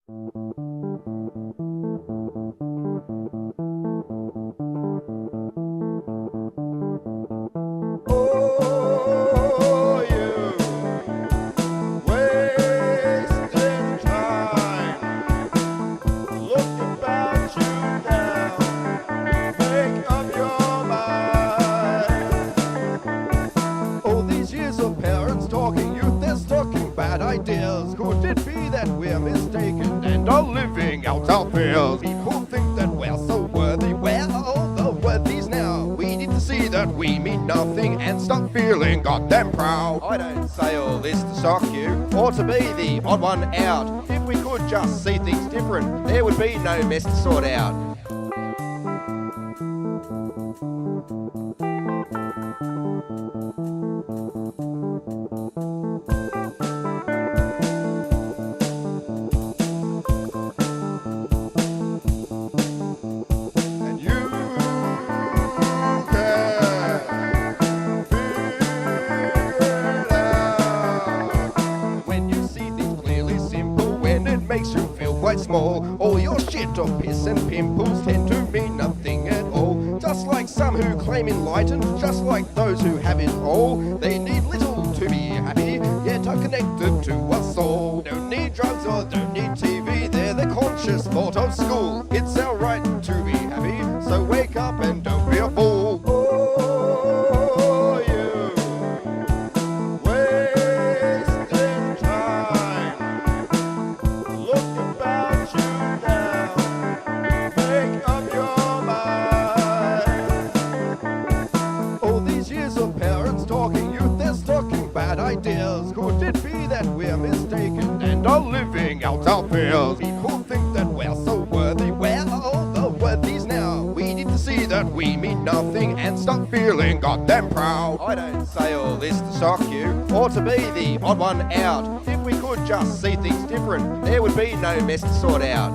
Oh, you wasting time. Look about you now. Make up your mind. All these years of parents talking, youth that's talking bad ideas. Could it be that we're mistaken and are living out our fears? People think that we're so worthy. Where are all the worthies now? We need to see that we mean nothing and stop feeling goddamn proud. I don't say all this to shock you or to be the odd one out. If we could just see things different, there would be no mess to sort out. And you can figure it out. When you see things clearly simple, when it makes you feel quite small, all your shit or piss and pimples tend to mean nothing at all. Just like some who claim enlightened, just like those who have it all. They need little to be happy, yet are connected to us all. Don't need drugs or don't need TV, they're the conscious thought of school. It's our right to be happy, so wake up and don't be a fool. Oh, you wasting time. Look about you now. Make up your mind. All these years of parents talking, youth that's talking bad ideas. Could it be that we're mistaken and are living out our fears? People think that we're so worthy. Where are all the worthies now? We need to see that we mean nothing and stop feeling goddamn proud. I don't say all this to shock you or to be the odd one out. If we could just see things different, there would be no mess to sort out.